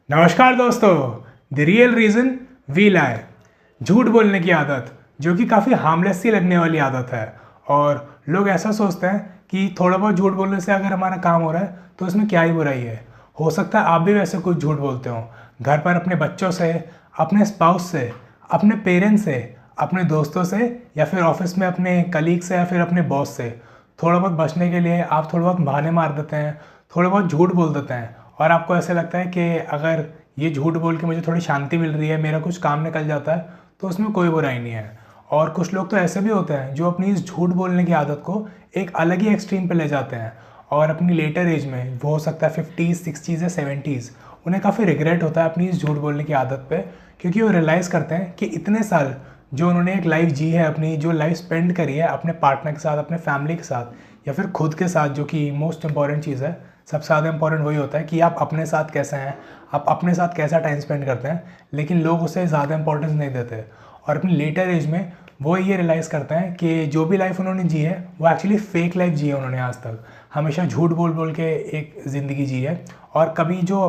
नमस्कार दोस्तों। The real reason we लाई। झूठ बोलने की आदत जो कि काफ़ी हार्मलेस सी लगने वाली आदत है। और लोग ऐसा सोचते हैं कि थोड़ा बहुत झूठ बोलने से अगर हमारा काम हो रहा है तो इसमें क्या ही बुराई है। हो सकता है आप भी वैसे कुछ झूठ बोलते हो, घर पर अपने बच्चों से, अपने स्पाउस से, अपने पेरेंट्स से, अपने दोस्तों से, या फिर ऑफिस में अपने कलीग से, या फिर अपने बॉस से। थोड़ा बहुत बचने के लिए आप थोड़ा बहुत बहाने मार देते हैं, थोड़ा बहुत झूठ बोल देते हैं, और आपको ऐसा लगता है कि अगर ये झूठ बोल के मुझे थोड़ी शांति मिल रही है, मेरा कुछ काम निकल जाता है, तो उसमें कोई बुराई नहीं है। और कुछ लोग तो ऐसे भी होते हैं जो अपनी इस झूठ बोलने की आदत को एक अलग ही एक्सट्रीम पे ले जाते हैं, और अपनी लेटर एज में, वो हो सकता है 50s 60s या 70s, उन्हें काफ़ी रिग्रेट होता है अपनी इस झूठ बोलने की आदत पे, क्योंकि वो रियलाइज़ करते हैं कि इतने साल जो उन्होंने एक लाइफ जी है, अपनी जो लाइफ स्पेंड करी है अपने पार्टनर के साथ, अपने फैमिली के साथ, या फिर खुद के साथ, जो कि मोस्ट इंपॉर्टेंट चीज़ है। सबसे ज़्यादा इंपॉर्टेंट वही होता है कि आप अपने साथ कैसे हैं, आप अपने साथ कैसा टाइम स्पेंड करते हैं। लेकिन लोग उसे ज़्यादा इंपॉर्टेंस नहीं देते, और अपनी लेटर एज में वो ये रियलाइज़ करते हैं कि जो भी लाइफ उन्होंने जी है वो एक्चुअली फेक लाइफ जी है। उन्होंने आज तक हमेशा झूठ बोल बोल के एक ज़िंदगी जी है, और कभी जो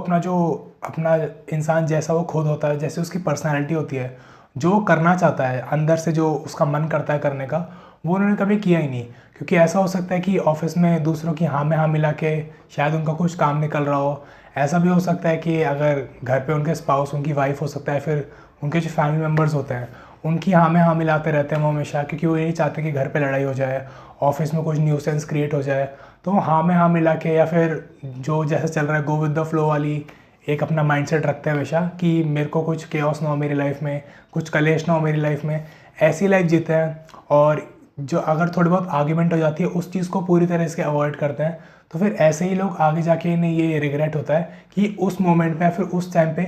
अपना इंसान जैसा वो खुद होता है, जैसे उसकी पर्सनैलिटी होती है, जो वो करना चाहता है अंदर से, जो उसका मन करता है करने का, वो उन्होंने कभी किया ही नहीं। क्योंकि ऐसा हो सकता है कि ऑफिस में दूसरों की हाँ में हाँ मिला के शायद उनका कुछ काम निकल रहा हो। ऐसा भी हो सकता है कि अगर घर पे उनके स्पाउस, उनकी वाइफ हो सकता है, फिर उनके जो फैमिली मेम्बर्स होते हैं, उनकी हाँ में हाँ मिलाते रहते हैं वो हमेशा, क्योंकि वो यही चाहते हैं कि घर पे लड़ाई हो जाए, ऑफिस में कुछ न्यूसेंस क्रिएट हो जाए। तो वो हाँ में हाँ मिला के, या फिर जो जैसा चल रहा है गो विद द फ्लो वाली एक अपना माइंडसेट रखते हैं हमेशा, कि मेरे को कुछ केओस ना हो मेरी लाइफ में, कुछ कलेश ना हो मेरी लाइफ में, ऐसी लाइफ जीते हैं। और जो अगर थोड़ी बहुत आर्ग्यूमेंट हो जाती है, उस चीज़ को पूरी तरह से अवॉइड करते हैं। तो फिर ऐसे ही लोग आगे जाके इन्हें ये रिग्रेट होता है कि उस मोमेंट में या फिर उस टाइम पे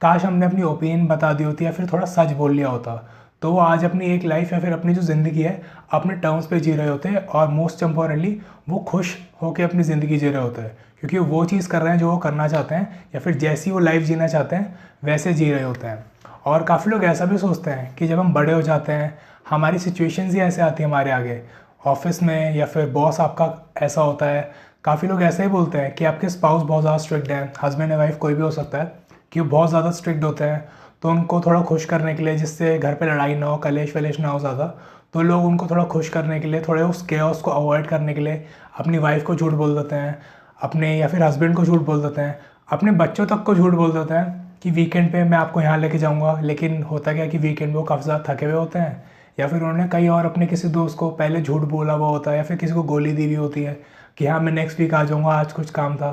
काश हमने अपनी ओपिनियन बता दी होती, या फिर थोड़ा सच बोल लिया होता, तो वो आज अपनी एक लाइफ या फिर अपनी जो ज़िंदगी है अपने टर्म्स पे जी रहे होते हैं, और मोस्ट इम्पॉर्टेंटली वो खुश होकर अपनी ज़िंदगी जी रहे होते हैं, क्योंकि वो चीज़ कर रहे हैं जो वो करना चाहते हैं, या फिर जैसी वो लाइफ जीना चाहते हैं वैसे जी रहे होते हैं। और काफ़ी लोग ऐसा भी सोचते हैं कि जब हम बड़े हो जाते हैं, हमारी सिचुएशंस ही ऐसे आती है हमारे आगे, ऑफिस में, या फिर बॉस आपका ऐसा होता है। काफ़ी लोग ऐसे ही बोलते हैं कि आपके स्पाउस बहुत ज़्यादा स्ट्रिक्ट हैं, हस्बैंड या वाइफ कोई भी हो सकता है, कि वो बहुत ज़्यादा स्ट्रिक्ट होते हैं। तो उनको थोड़ा खुश करने के लिए, जिससे घर पे लड़ाई ना हो, कलेश वलेश ना हो ज़्यादा, तो लोग उनको थोड़ा खुश करने के लिए, थोड़े उस केओस को अवॉइड करने के लिए अपनी वाइफ को झूठ बोल देते हैं, अपने या फिर हस्बैंड को झूठ बोल देते हैं, अपने बच्चों तक को झूठ बोल देते हैं कि वीकेंड पे मैं आपको यहाँ लेके जाऊँगा। लेकिन होता क्या है कि वीकेंड में वो काफ़ी ज़्यादा थके हुए होते हैं, या फिर उन्होंने कहीं और अपने किसी दोस्त को पहले झूठ बोला हुआ होता है, या फिर किसी को गोली दी हुई होती है कि हाँ मैं नेक्स्ट वीक आ जाऊँगा, आज कुछ काम था।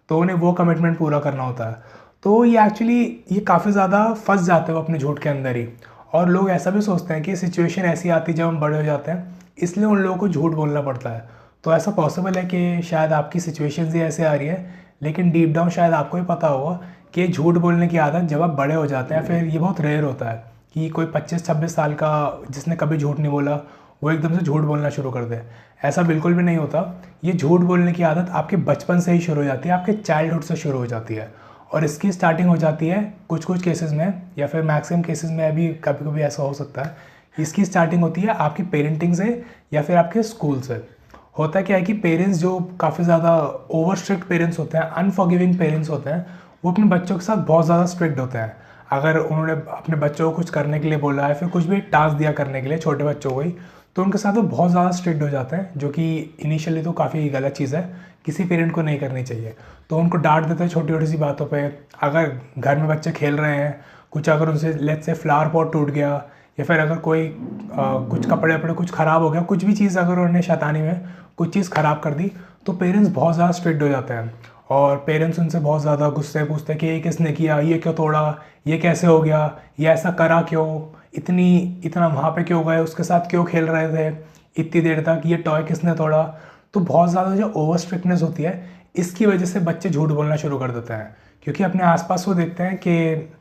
तो उन्हें वो कमिटमेंट पूरा करना होता है। तो ये एक्चुअली ये काफ़ी ज़्यादा फंस जाते हो अपने झूठ के अंदर ही। और लोग ऐसा भी सोचते हैं कि सिचुएशन ऐसी आती है जब हम बड़े हो जाते हैं, इसलिए उन लोगों को झूठ बोलना पड़ता है। तो ऐसा पॉसिबल है कि शायद आपकी सिचुएशन ही ऐसे आ रही है, लेकिन डीप डाउन शायद आपको ही पता होगा कि झूठ बोलने की आदत जब आप बड़े हो जाते हैं, फिर ये बहुत रेयर होता है कि कोई 25-26 साल का जिसने कभी झूठ नहीं बोला वो एकदम से झूठ बोलना शुरू कर दे। ऐसा बिल्कुल भी नहीं होता। ये झूठ बोलने की आदत आपके बचपन से ही शुरू हो जाती है, आपके चाइल्डहुड से शुरू हो जाती है। और इसकी स्टार्टिंग हो जाती है कुछ कुछ केसेस में, या फिर मैक्सिमम केसेस में अभी कभी कभी ऐसा हो सकता है। इसकी स्टार्टिंग होती है आपकी पेरेंटिंग से, या फिर आपके स्कूल से। होता क्या है कि पेरेंट्स जो काफ़ी ज़्यादा ओवर स्ट्रिक्ट पेरेंट्स होते हैं, अनफॉरगिविंग पेरेंट्स होते हैं, वो अपने बच्चों के साथ बहुत ज़्यादा स्ट्रिक्ट होते हैं। अगर उन्होंने अपने बच्चों को कुछ करने के लिए बोला है, फिर कुछ भी टास्क दिया करने के लिए छोटे बच्चों को ही, तो उनके साथ वो बहुत ज़्यादा स्ट्रिक्ट हो जाते हैं, जो कि इनिशियली तो काफ़ी गलत चीज़ है, किसी पेरेंट को नहीं करनी चाहिए। तो उनको डांट देते हैं छोटी छोटी सी बातों पे। अगर घर में बच्चे खेल रहे हैं, कुछ अगर उनसे लेट्स से फ्लावर पॉट टूट गया, या फिर अगर कोई कुछ कपड़े वपड़े कुछ ख़राब हो गया, कुछ भी चीज़ अगर उन्होंने शैतानी में कुछ चीज़ ख़राब कर दी, तो पेरेंट्स बहुत ज़्यादा स्ट्रिक्ट हो जाते हैं। और पेरेंट्स उनसे बहुत ज़्यादा गुस्से पूछते हैं कि ये किसने किया, ये क्यों तोड़ा, ये कैसे हो गया, ये ऐसा करा क्यों, इतना वहाँ पे क्यों गए, उसके साथ क्यों खेल रहे थे इतनी देर तक, ये टॉय किसने तोड़ा। तो बहुत ज़्यादा जो ओवर स्ट्रिक्टनेस होती है, इसकी वजह से बच्चे झूठ बोलना शुरू कर देते हैं, क्योंकि अपने आसपास वो देखते हैं कि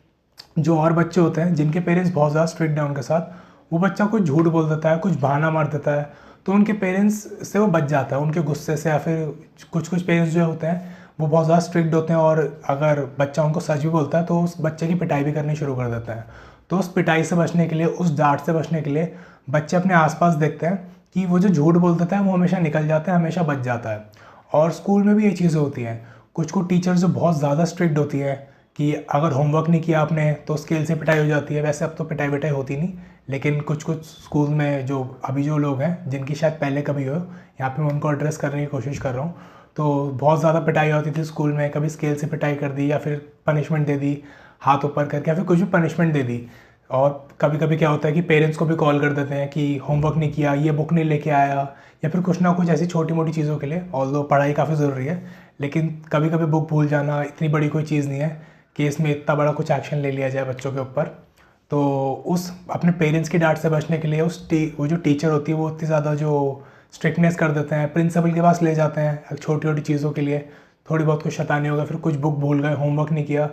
जो और बच्चे होते हैं जिनके पेरेंट्स बहुत ज़्यादा स्ट्रिक्ट हैं उनके साथ, वो बच्चा कुछ झूठ बोल देता है, कुछ बहाना मार देता है, तो उनके पेरेंट्स से वो बच जाता है उनके गुस्से से। या फिर कुछ कुछ पेरेंट्स जो होते हैं वो बहुत ज़्यादा स्ट्रिक्ट होते हैं, और अगर बच्चा उनको सच भी बोलता है तो उस बच्चे की पिटाई भी करनी शुरू कर देते हैं। तो उस पिटाई से बचने के लिए, उस डांट से बचने के लिए, बच्चे अपने आसपास देखते हैं कि वो जो झूठ बोल देता है वो हमेशा निकल जाता है, हमेशा बच जाता है। और स्कूल में भी ये चीज़ें होती हैं, कुछ कुछ टीचर्स जो बहुत ज़्यादा स्ट्रिक्ट होती हैं, कि अगर होमवर्क नहीं किया आपने तो स्केल से पिटाई हो जाती है। वैसे अब तो पिटाई विटाई होती नहीं, लेकिन कुछ कुछ स्कूल में जो अभी जो लोग हैं जिनकी शायद पहले कभी हो, यहाँ पे मैं उनको एड्रेस करने की कोशिश कर रहा हूँ। तो बहुत ज़्यादा पिटाई होती थी स्कूल में, कभी स्केल से पिटाई कर दी या फिर पनिशमेंट दे दी हाथ ऊपर करके, या फिर कुछ भी पनिशमेंट दे दी। और कभी कभी क्या होता है कि पेरेंट्स को भी कॉल कर देते हैं कि होमवर्क नहीं किया, ये बुक नहीं लेके आया, या फिर कुछ ना कुछ ऐसी छोटी मोटी चीज़ों के लिए। ऑल्दो पढ़ाई काफ़ी ज़रूरी है, लेकिन कभी कभी बुक भूल जाना इतनी बड़ी कोई चीज़ नहीं है कि इसमें इतना बड़ा कुछ एक्शन ले लिया जाए बच्चों के ऊपर। तो उस अपने पेरेंट्स की डांट से बचने के लिए वो जो टीचर होती है वो इतनी ज़्यादा जो स्ट्रिक्टनेस कर देते हैं, प्रिंसिपल के पास ले जाते हैं छोटी छोटी चीज़ों के लिए। थोड़ी बहुत कुछ शैतानी हो गया, फिर कुछ बुक भूल गए, होमवर्क नहीं किया,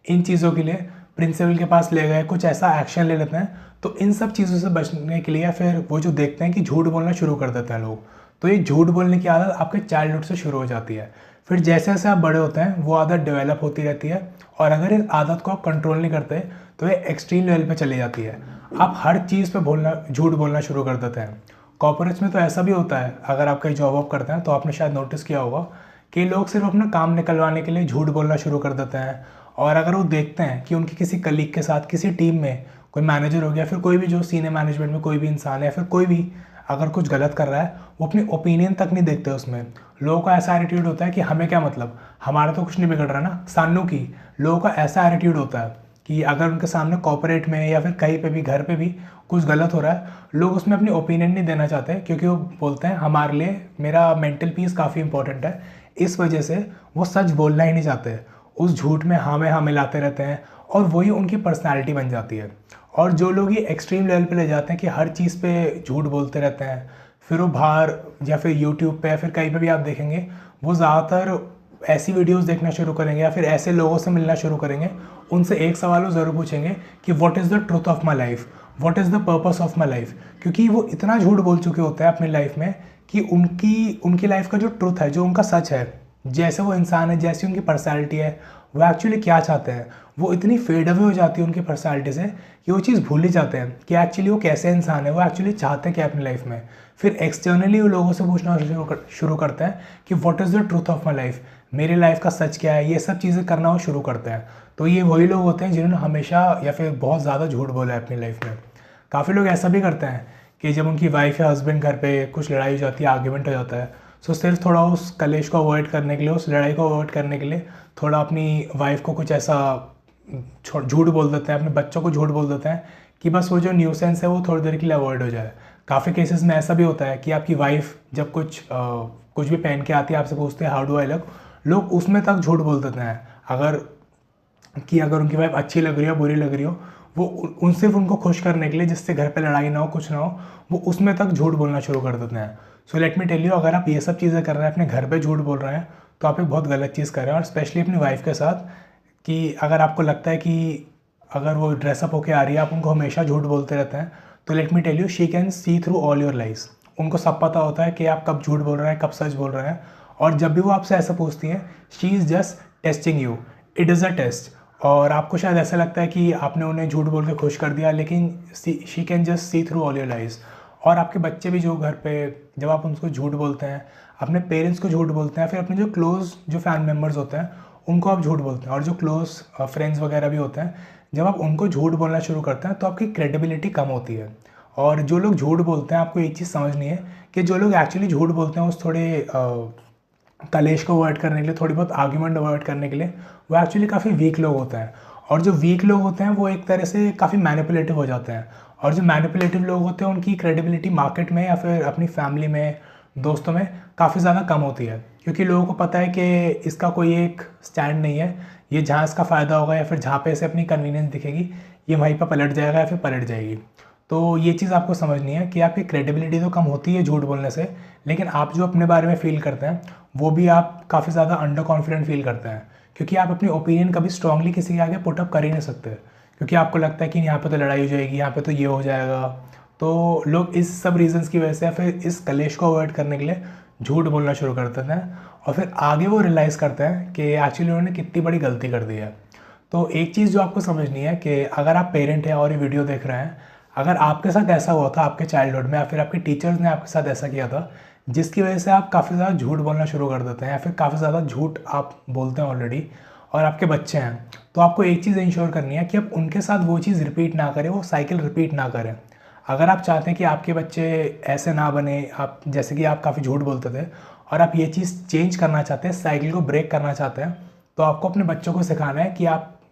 इन चीज़ों के लिए प्रिंसिपल के पास ले गए, कुछ ऐसा एक्शन ले लेते हैं। तो इन सब चीज़ों से बचने के लिए फिर वो जो देखते हैं कि झूठ बोलना शुरू कर देते हैं लोग। तो ये झूठ बोलने की आदत आपके चाइल्डहुड से शुरू हो जाती है। फिर जैसे जैसे आप बड़े होते हैं वो आदत डेवलप होती रहती है, और अगर इस आदत को आप कंट्रोल नहीं करते तो ये एक्सट्रीम लेवल पे चली जाती है। आप हर चीज़ पे झूठ बोलना शुरू कर देते हैं। कॉर्पोरेट्स में तो ऐसा भी होता है, अगर आप कहीं जॉब वॉब करते हैं तो आपने शायद नोटिस किया होगा कि लोग सिर्फ अपना काम निकलवाने के लिए झूठ बोलना शुरू कर देते हैं। और अगर वो देखते हैं कि उनकी किसी कलीग के साथ, किसी टीम में कोई मैनेजर हो गया, फिर कोई भी जो सीनियर मैनेजमेंट में कोई भी इंसान है, फिर कोई भी अगर कुछ गलत कर रहा है, वो अपनी ओपिनियन तक नहीं देखते उसमें। लोगों का ऐसा एटीट्यूड होता है कि हमें क्या मतलब, हमारा तो कुछ नहीं बिगड़ रहा ना, सानू की। लोगों का ऐसा एटीट्यूड होता है कि अगर उनके सामने कॉर्पोरेट में या फिर कहीं पे भी, घर पे भी कुछ गलत हो रहा है, लोग उसमें अपनी ओपिनियन नहीं देना चाहते, क्योंकि वो बोलते हैं हमारे लिए मेरा मेंटल पीस काफ़ी इंपॉर्टेंट है। इस वजह से वो सच बोलना ही नहीं चाहते, उस झूठ में हाँ में हाँ मिलाते रहते हैं, और वही उनकी पर्सनैलिटी बन जाती है। और जो लोग ये एक्सट्रीम लेवल पे ले जाते हैं कि हर चीज़ पे झूठ बोलते रहते हैं, फिर वो बाहर या फिर यूट्यूब पे या फिर कहीं पे भी आप देखेंगे, वो ज़्यादातर ऐसी वीडियोस देखना शुरू करेंगे या फिर ऐसे लोगों से मिलना शुरू करेंगे। उनसे एक सवाल वो ज़रूर पूछेंगे कि what is the truth of my life, what is the purpose of my life. क्योंकि वो इतना झूठ बोल चुके होते हैं अपनी लाइफ में कि उनकी लाइफ का जो ट्रूथ है, जो उनका सच है, जैसे वो इंसान है, जैसी उनकी पर्सनैलिटी है, वो एक्चुअली क्या चाहते हैं, वो इतनी फेड अवे हो जाती है उनकी पर्सनैलिटी से कि वो चीज़ भूल ही जाते हैं कि एक्चुअली वो कैसे इंसान है, वो एक्चुअली चाहते हैं क्या अपनी लाइफ में। फिर एक्सटर्नली वो लोगों से पूछना शुरू करते हैं कि what is the truth of my life, मेरी लाइफ का सच क्या है, ये सब चीज़ें करना वो शुरू करते हैं। तो ये वही लोग होते हैं जिन्होंने हमेशा या फिर बहुत ज़्यादा झूठ बोला है अपनी लाइफ में। काफ़ी लोग ऐसा भी करते हैं कि जब उनकी वाइफ या हस्बैंड घर पे कुछ लड़ाई हो जाती है, आर्ग्यूमेंट हो जाता है, तो सिर्फ थोड़ा उस कलेश को अवॉइड करने के लिए, उस लड़ाई को अवॉइड करने के लिए थोड़ा अपनी वाइफ को कुछ ऐसा झूठ बोल देते हैं, अपने बच्चों को झूठ बोल देते हैं कि बस वो जो न्यूसेंस है वो थोड़ी देर के लिए अवॉइड हो जाए। काफ़ी केसेस में ऐसा भी होता है कि आपकी वाइफ जब कुछ भी पहन के आती है, आपसे पूछते हैं हाउ डू आई लुक, लोग उसमें तक झूठ बोल देते हैं। अगर उनकी वाइफ अच्छी लग रही हो, बुरी लग रही हो, वो उन सिर्फ उनको खुश करने के लिए, जिससे घर पे लड़ाई ना हो, कुछ ना हो, वो उसमें तक झूठ बोलना शुरू कर देते हैं। So let me tell you, अगर आप ये सब चीज़ें कर रहे हैं, अपने घर पे झूठ बोल रहे हैं, तो आप एक बहुत गलत चीज़ कर रहे हैं। और स्पेशली अपनी वाइफ के साथ, कि अगर आपको लगता है कि अगर वो ड्रेसअप होके आ रही है, आप उनको हमेशा झूठ बोलते रहते हैं, तो let me tell you, she can see through all your lies. उनको सब पता होता है कि आप कब झूठ बोल रहे हैं, कब सच बोल रहे हैं। और जब भी वो आपसे ऐसा पूछती हैं, she is just testing you, it is a test. और आपको शायद ऐसा लगता है कि आपने उन्हें झूठ बोल के खुश कर दिया, लेकिन she can just see through all your lies. और आपके बच्चे भी जो घर पे, जब आप उनको झूठ बोलते हैं, अपने पेरेंट्स को झूठ बोलते हैं, फिर अपने जो क्लोज जो फैमिली मेम्बर्स होते हैं उनको आप झूठ बोलते हैं, और जो क्लोज फ्रेंड्स वगैरह भी होते हैं, जब आप उनको झूठ बोलना शुरू करते हैं तो आपकी क्रेडिबिलिटी कम होती है। और जो लोग झूठ बोलते हैं, आपको एक चीज़ समझनी है कि जो लोग एक्चुअली झूठ बोलते हैं उस थोड़े कलेश को अवॉइड करने के लिए, थोड़ी बहुत आर्ग्यूमेंट अवॉइड करने के लिए, वो एक्चुअली काफ़ी वीक लोग होते हैं। और जो वीक लोग होते हैं वो एक तरह से काफ़ी मैनिपुलेटिव हो जाते हैं। और जो मैनिपुलेटिव लोग होते हैं उनकी क्रेडिबिलिटी मार्केट में या फिर अपनी फैमिली में, दोस्तों में काफ़ी ज़्यादा कम होती है, क्योंकि लोगों को पता है कि इसका कोई एक स्टैंड नहीं है, ये जहाँ इसका फ़ायदा होगा या फिर जहाँ पे इसे अपनी कन्वीनियंस दिखेगी, ये वहीं पर पलट जाएगा या फिर पलट जाएगी। तो ये चीज़ आपको समझनी है कि आपकी क्रेडिबिलिटी तो कम होती है झूठ बोलने से, लेकिन आप जो अपने बारे में फ़ील करते हैं वो भी आप काफ़ी ज़्यादा अंडर कॉन्फिडेंट फील करते हैं, क्योंकि आप अपनी ओपिनियन कभी स्ट्रांगली किसी के आगे पुटअप कर ही नहीं सकते, क्योंकि आपको लगता है कि यहाँ पे तो लड़ाई हो जाएगी, यहाँ पे तो ये हो जाएगा। तो लोग इस सब रीजंस की वजह से या फिर इस कलेश को अवॉइड करने के लिए झूठ बोलना शुरू कर देते हैं, और फिर आगे वो रियलाइज़ करते हैं कि एक्चुअली उन्होंने कितनी बड़ी गलती कर दी है। तो एक चीज़ जो आपको समझनी है कि अगर आप पेरेंट हैं और ये वीडियो देख रहे हैं, अगर आपके साथ ऐसा हुआ था आपके चाइल्डहुड में, या फिर आपके टीचर्स ने आपके साथ ऐसा किया था जिसकी वजह से आप काफ़ी ज़्यादा झूठ बोलना शुरू कर देते हैं, या फिर काफ़ी ज़्यादा झूठ आप बोलते हैं ऑलरेडी, और आपके बच्चे हैं, तो आपको एक चीज़ इंश्योर करनी है कि आप उनके साथ वो चीज़ रिपीट ना करें, वो साइकिल रिपीट ना करें। अगर आप चाहते हैं कि आपके बच्चे ऐसे ना बने, आप जैसे कि आप काफ़ी झूठ बोलते थे और आप ये चीज़ चेंज करना चाहते हैं, साइकिल को ब्रेक करना चाहते हैं, तो आपको अपने बच्चों को सिखाना है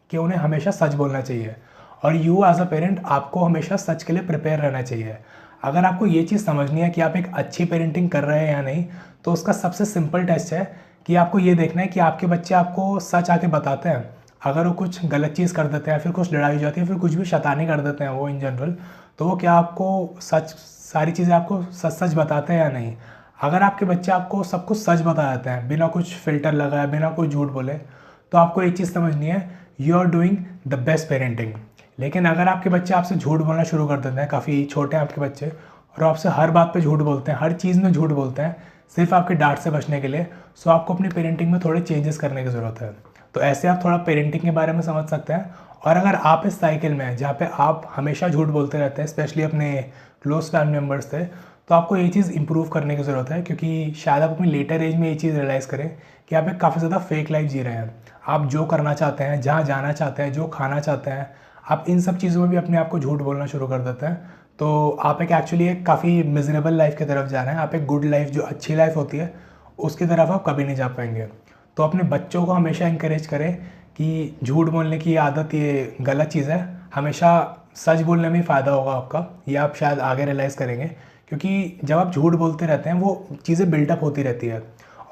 कि उन्हें हमेशा सच बोलना चाहिए। और यू एज अ पेरेंट आपको हमेशा सच के लिए प्रिपेयर रहना चाहिए। अगर आपको ये चीज़ समझनी है कि आप एक अच्छी पेरेंटिंग कर रहे हैं या नहीं, तो उसका सबसे सिंपल टेस्ट है कि आपको ये देखना है कि आपके बच्चे आपको सच आके बताते हैं। अगर वो कुछ गलत चीज़ कर देते हैं, फिर कुछ लड़ाई हो जाती है, फिर कुछ भी शैतानी कर देते हैं वो इन जनरल, तो वो क्या आपको सच सारी चीज़ें आपको सच सच बताते हैं या नहीं। अगर आपके बच्चे आपको सब कुछ सच बता देते हैं बिना कुछ फ़िल्टर लगाए, बिना कुछ झूठ बोले, तो आपको एक चीज़ समझनी है, you are doing the best parenting. लेकिन अगर आपके बच्चे आपसे झूठ बोलना शुरू कर देते हैं, काफ़ी छोटे हैं आपके बच्चे, और आपसे हर बात पे झूठ बोलते हैं, हर चीज़ में झूठ बोलते हैं सिर्फ आपके डांट से बचने के लिए, सो आपको अपनी पेरेंटिंग में थोड़े चेंजेस करने की ज़रूरत है। तो ऐसे आप थोड़ा पेरेंटिंग के बारे में समझ सकते हैं। और अगर आप इस साइकिल में हैं जहाँ पे आप हमेशा झूठ बोलते रहते हैं, स्पेशली अपने क्लोज फैमिली मेम्बर्स से, तो आपको ये चीज़ इंप्रूव करने की ज़रूरत है, क्योंकि शायद आप अपनी लेटर एज में ये चीज़ रियलाइज़ करें कि आप एक काफ़ी ज़्यादा फेक लाइफ जी रहे हैं। आप जो करना चाहते हैं, जहाँ जाना चाहते हैं, जो खाना चाहते हैं, आप इन सब चीज़ों में भी अपने आप को झूठ बोलना शुरू कर देते हैं। तो आप एक एक्चुअली एक काफ़ी मिजरेबल लाइफ की तरफ जा रहे हैं। आप एक गुड लाइफ, जो अच्छी लाइफ होती है, उसकी तरफ आप कभी नहीं जा पाएंगे। तो अपने बच्चों को हमेशा इंकरेज करें कि झूठ बोलने की आदत ये गलत चीज़ है, हमेशा सच बोलने में ही फ़ायदा होगा आपका, ये आप शायद आगे रियलाइज़ करेंगे। क्योंकि जब आप झूठ बोलते रहते हैं, वो चीज़ें बिल्टअप होती रहती है,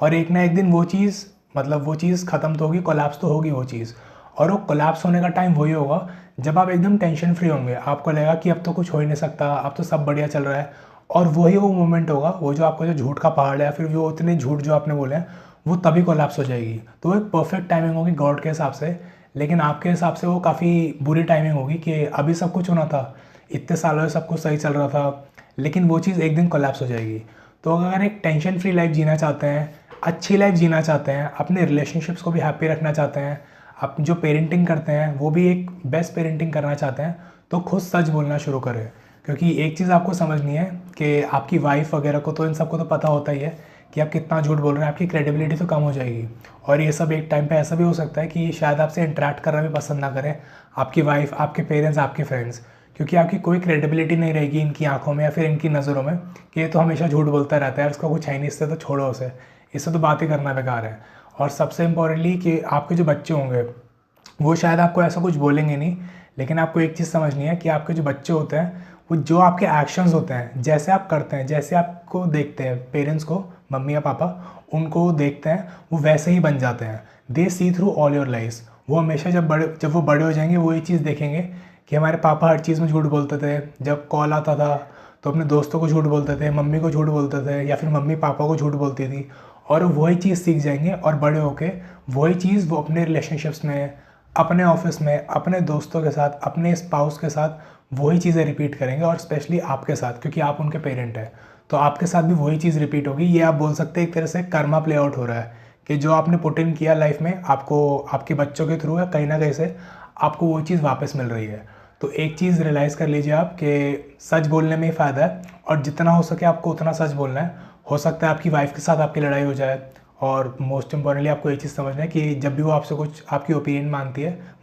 और एक ना एक दिन वो चीज़, मतलब वो चीज़ ख़त्म तो होगी, कोलैप्स तो होगी वो चीज़। और वो कोलैप्स होने का टाइम वही होगा जब आप एकदम टेंशन फ्री होंगे, आपको लगेगा कि अब तो कुछ हो ही नहीं सकता, अब तो सब बढ़िया चल रहा है। और वही वो मोमेंट होगा, वो जो आपका जो झूठ का पहाड़ है, या फिर वो इतने झूठ जो आपने बोले हैं, वो तभी कोलैप्स हो जाएगी। तो वो एक परफेक्ट टाइमिंग होगी गॉड के हिसाब से, लेकिन आपके हिसाब से वो काफ़ी बुरी टाइमिंग होगी कि अभी सब कुछ होना था, इतने सालों से सब कुछ सही चल रहा था, लेकिन वो चीज़ एक दिन कोलैप्स हो जाएगी। तो अगर एक टेंशन फ्री लाइफ जीना चाहते हैं, अच्छी लाइफ जीना चाहते हैं, अपने रिलेशनशिप्स को भी हैप्पी रखना चाहते हैं, आप जो पेरेंटिंग करते हैं वो भी एक बेस्ट पेरेंटिंग करना चाहते हैं, तो खुद सच बोलना शुरू करें। क्योंकि एक चीज़ आपको समझनी है कि आपकी वाइफ वगैरह को तो इन सबको तो पता होता ही है कि आप कितना झूठ बोल रहे हैं, आपकी क्रेडिबिलिटी तो कम हो जाएगी। और ये सब एक टाइम पे ऐसा भी हो सकता है कि शायद आपसे इंटरेक्ट करना भी पसंद ना करें, आपकी वाइफ, आपके पेरेंट्स, आपके फ्रेंड्स, क्योंकि आपकी कोई क्रेडिबिलिटी नहीं रहेगी इनकी आंखों में या फिर इनकी नज़रों में कि ये तो हमेशा झूठ बोलता रहता है, उसका कुछ है नहीं, इससे तो छोड़ो उसे, इससे तो बात ही करना बेकार है। और सबसे इम्पोर्टेंटली कि आपके जो बच्चे होंगे वो शायद आपको ऐसा कुछ बोलेंगे नहीं, लेकिन आपको एक चीज़ समझनी है कि आपके जो बच्चे होते हैं, वो जो आपके एक्शंस होते हैं, जैसे आप करते हैं, जैसे आपको देखते हैं, पेरेंट्स को, मम्मी या पापा उनको देखते हैं, वो वैसे ही बन जाते हैं। दे सी थ्रू ऑल योर लाइफ। वो हमेशा जब वो बड़े हो जाएंगे, वो ये चीज़ देखेंगे कि हमारे पापा हर चीज़ में झूठ बोलते थे, जब कॉल आता था तो अपने दोस्तों को झूठ बोलते थे, मम्मी को झूठ बोलते थे, या फिर मम्मी पापा को झूठ बोलती थी, और वही चीज़ सीख जाएंगे, और बड़े होके वही चीज़ वो अपने रिलेशनशिप्स में, अपने ऑफिस में, अपने दोस्तों के साथ, अपने स्पाउस के साथ वही चीज़ें रिपीट करेंगे, और स्पेशली आपके साथ, क्योंकि आप उनके पेरेंट हैं, तो आपके साथ भी वही चीज़ रिपीट होगी। ये आप बोल सकते हैं एक तरह से कर्मा प्ले आउट हो रहा है, कि जो आपने पुट इन किया लाइफ में, आपको आपके बच्चों के थ्रू या कहीं ना कहीं से आपको वो चीज़ वापस मिल रही है। तो एक चीज़ रियलाइज़ कर लीजिए आप कि सच बोलने में ही फ़ायदा है, और जितना हो सके आपको उतना सच बोलना है। हो सकता है आपकी वाइफ के साथ आपकी लड़ाई हो जाए, और मोस्ट इम्पॉर्टेंटली आपको ये चीज़ समझना है कि जब भी वो आपसे कुछ आपकी ओपिनियन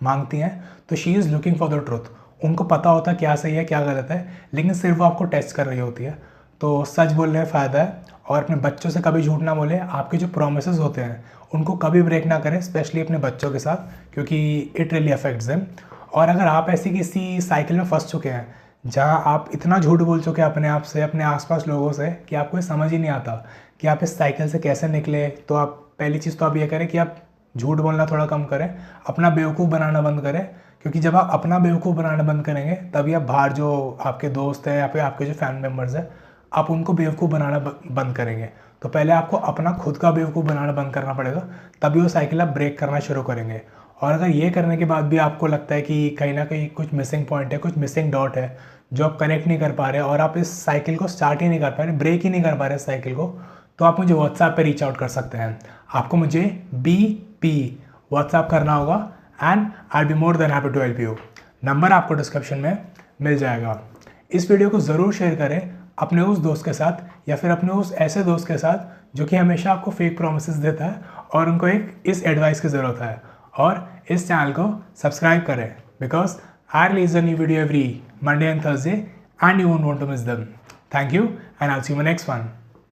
मांगती हैं, तो she is looking for the truth. उनको पता होता है क्या सही है क्या गलत है, लेकिन सिर्फ वो आपको टेस्ट कर रही होती है। तो सच बोलने में फ़ायदा है, और अपने बच्चों से कभी झूठ ना बोलें। आपके जो प्रोमिसेस होते हैं उनको कभी ब्रेक ना करें, स्पेशली अपने बच्चों के साथ, क्योंकि इट रियली अफेक्ट्स देम। और अगर आप ऐसी किसी साइकिल में फंस चुके हैं जहाँ आप इतना झूठ बोल चुके हैं अपने आप से, अपने आसपास लोगों से, कि आपको ये समझ ही नहीं आता कि आप इस साइकिल से कैसे निकले, तो आप पहली चीज़ तो आप ये करें कि आप झूठ बोलना थोड़ा कम करें, अपना बेवकूफ़ बनाना बंद करें। क्योंकि जब आप अपना बेवकूफ़ बनाना बंद करेंगे, तभी आप बाहर जो आपके दोस्त हैं या फिर आपके जो फैमिली मेम्बर्स हैं, आप उनको बेवकूफ़ बनाना बंद करेंगे। तो पहले आपको अपना खुद का बेवकूफ़ बनाना बंद करना पड़ेगा, तभी वो साइकिल आप ब्रेक करना शुरू करेंगे। और अगर ये करने के बाद भी आपको लगता है कि कहीं ना कहीं कुछ मिसिंग पॉइंट है, कुछ मिसिंग डॉट है, जो आप कनेक्ट नहीं कर पा रहे, और आप इस साइकिल को स्टार्ट ही नहीं कर पा रहे, ब्रेक ही नहीं कर पा रहे इस साइकिल को, तो आप मुझे व्हाट्सएप पे रीच आउट कर सकते हैं। आपको मुझे BP व्हाट्सएप करना होगा, and I be more than happy to help you. Number आपको डिस्क्रिप्शन में मिल जाएगा। इस वीडियो को ज़रूर शेयर करें अपने उस दोस्त के साथ, या फिर अपने उस ऐसे दोस्त के साथ जो कि हमेशा आपको फेक प्रोमिसेस देता है और उनको एक इस एडवाइस की ज़रूरत है। और इस चैनल को सब्सक्राइब करें because I release a new video every Monday and Thursday and you won't want to miss them. Thank you and I'll see you in the next one.